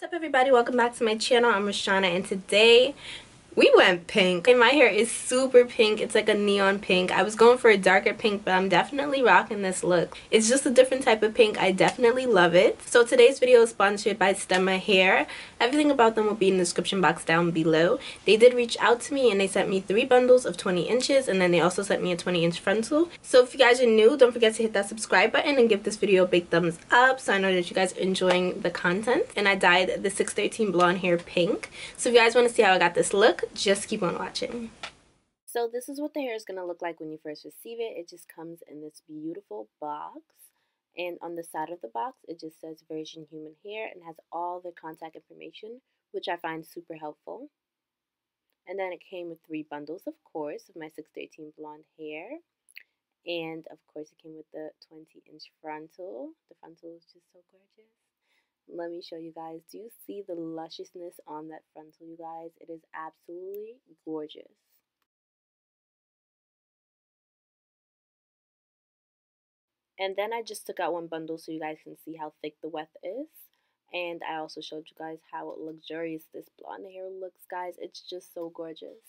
What's up everybody, welcome back to my channel. I'm Rashana and today we went pink and my hair is super pink. It's like a neon pink. I was going for a darker pink, but I'm definitely rocking this look. It's just a different type of pink. I definitely love it. So today's video is sponsored by Stema Hair. Everything about them will be in the description box down below. They did reach out to me and they sent me 3 bundles of 20 inches and then they also sent me a 20-inch frontal. So if you guys are new, don't forget to hit that subscribe button and give this video a big thumbs up so I know that you guys are enjoying the content. And I dyed the 613 blonde hair pink. So if you guys want to see how I got this look, just keep on watching. So this is what the hair is going to look like when you first receive it. It just comes in this beautiful box. And on the side of the box, it just says Virgin Human Hair and has all the contact information, which I find super helpful. And then it came with 3 bundles, of course, of my 613 blonde hair. And of course, it came with the 20-inch frontal. The frontal is just so gorgeous. Let me show you guys. Do you see the lusciousness on that frontal, you guys? It is absolutely gorgeous. And then I just took out 1 bundle so you guys can see how thick the weft is. And I also showed you guys how luxurious this blonde hair looks, guys. It's just so gorgeous.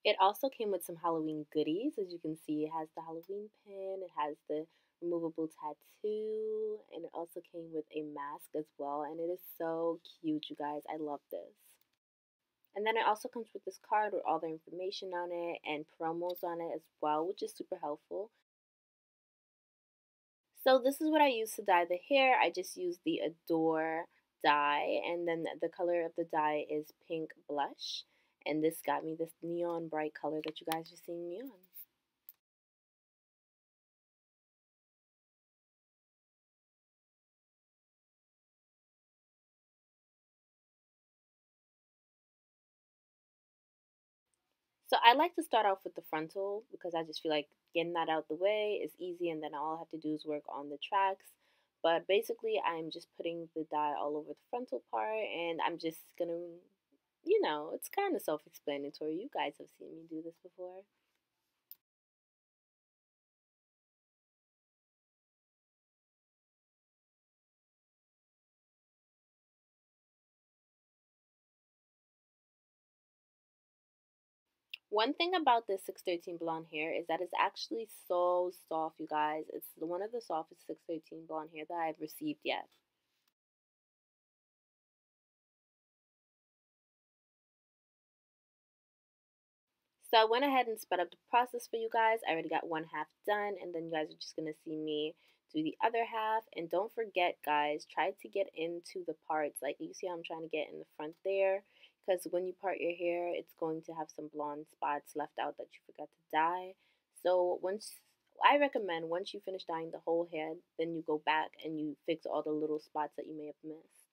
It also came with some Halloween goodies. As you can see, it has the Halloween pin, it has the removable tattoo, and it also came with a mask as well. And it is so cute, you guys. I love this. And then it also comes with this card with all the information on it and promos on it as well, which is super helpful. So this is what I use to dye the hair. I just use the Adore dye, and then the color of the dye is pink blush. And this got me this neon bright color that you guys are seeing me on. So I like to start off with the frontal because I just feel like getting that out the way is easy and then all I have to do is work on the tracks. But basically I'm just putting the dye all over the frontal part and I'm just gonna, it's kind of self-explanatory. You guys have seen me do this before. One thing about this 613 blonde hair is that it's actually so soft, you guys. It's one of the softest 613 blonde hair that I've received yet. So I went ahead and sped up the process for you guys. I already got 1/2 done, and then you guys are just going to see me do the other half. And don't forget, guys, try to get into the parts. Like, you see how I'm trying to get in the front there? Because when you part your hair, it's going to have some blonde spots left out that you forgot to dye. So I recommend once you finish dyeing the whole head, then you go back and you fix all the little spots that you may have missed.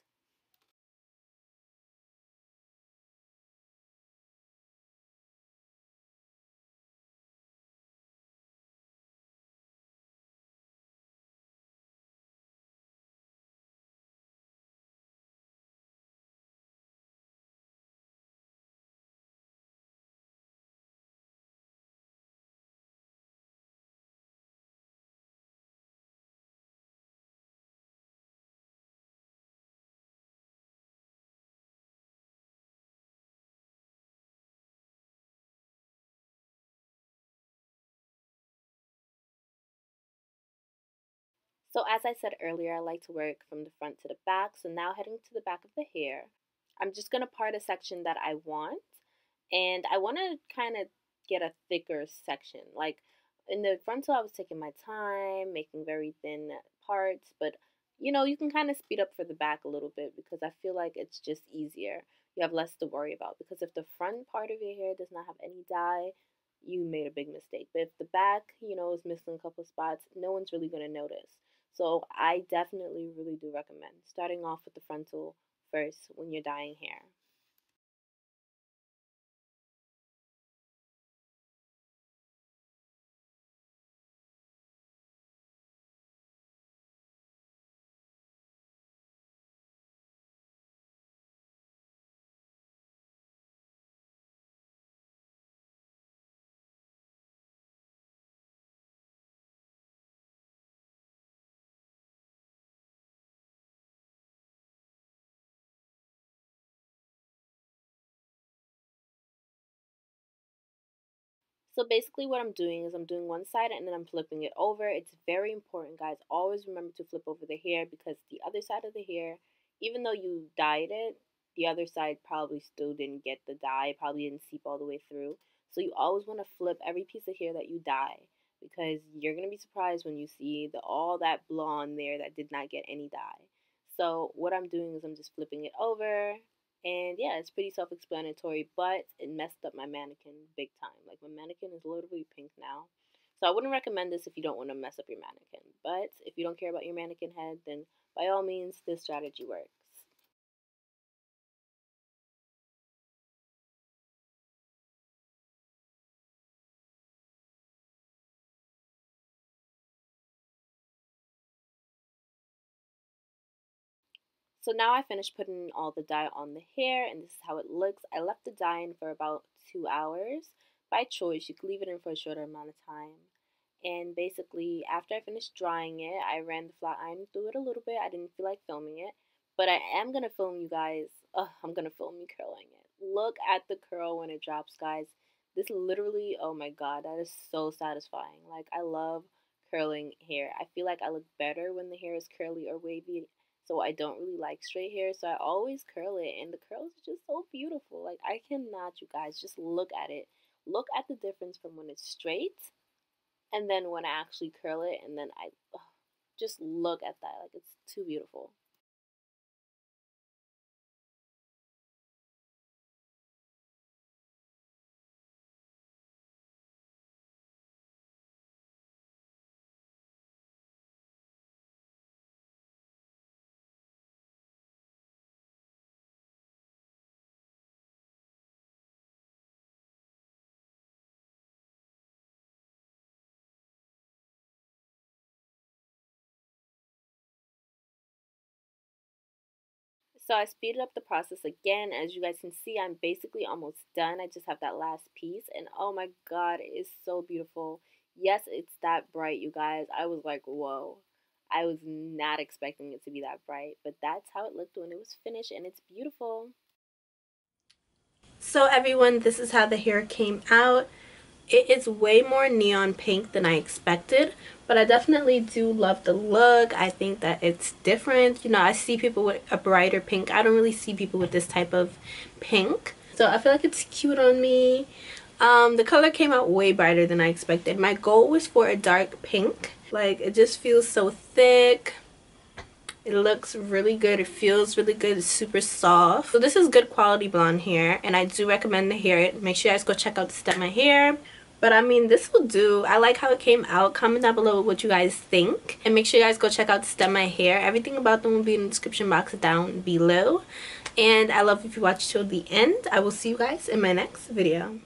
So as I said earlier, I like to work from the front to the back. So now heading to the back of the hair, I'm just going to part a section that I want. And I want to kind of get a thicker section. Like in the frontal, I was taking my time, making very thin parts. But, you can kind of speed up for the back a little bit because I feel like it's just easier. You have less to worry about. Because if the front part of your hair does not have any dye, you made a big mistake. But if the back, is missing a couple spots, no one's really going to notice. So I definitely really do recommend starting off with the frontal first when you're dyeing hair. So basically what I'm doing is I'm doing one side and then I'm flipping it over. It's very important, guys. Always remember to flip over the hair because the other side of the hair, even though you dyed it, the other side probably still didn't get the dye, probably didn't seep all the way through. So you always want to flip every piece of hair that you dye because you're going to be surprised when you see all that blonde there that did not get any dye. So what I'm doing is I'm just flipping it over, and yeah, it's pretty self-explanatory, but it messed up my mannequin big time. Like, my mannequin is literally pink now. So I wouldn't recommend this if you don't want to mess up your mannequin. But if you don't care about your mannequin head, then by all means, this strategy works. So now I finished putting all the dye on the hair, and this is how it looks. I left the dye in for about 2 hours. By choice, you could leave it in for a shorter amount of time. And basically, after I finished drying it, I ran the flat iron through it a little bit. I didn't feel like filming it, but I am going to film you guys. I'm going to film me curling it. Look at the curl when it drops, guys. This literally, oh my god, that is so satisfying. Like, I love curling hair. I feel like I look better when the hair is curly or wavy, so I don't really like straight hair, so I always curl it, and the curls are just so beautiful. Like, I cannot, you guys, just look at it. Look at the difference from when it's straight and then when I actually curl it, and then just look at that. Like, it's too beautiful. So I speeded up the process again. As you guys can see, I'm basically almost done. I just have that last piece, and oh my god, it is so beautiful. Yes, it's that bright, you guys. I was like, whoa. I was not expecting it to be that bright, but that's how it looked when it was finished, and it's beautiful. So everyone, this is how the hair came out. It is way more neon pink than I expected, but I definitely do love the look. I think that it's different. You know, I see people with a brighter pink. I don't really see people with this type of pink. So I feel like it's cute on me. The color came out way brighter than I expected. My goal was for a dark pink. Like, it just feels so thick. It looks really good. It feels really good. It's super soft. So this is good quality blonde hair, and I do recommend the hair. Make sure you guys go check out Stema Hair. But I mean, this will do. I like how it came out. Comment down below what you guys think. And make sure you guys go check out Stema Hair. Everything about them will be in the description box down below. And I love if you watch till the end. I will see you guys in my next video.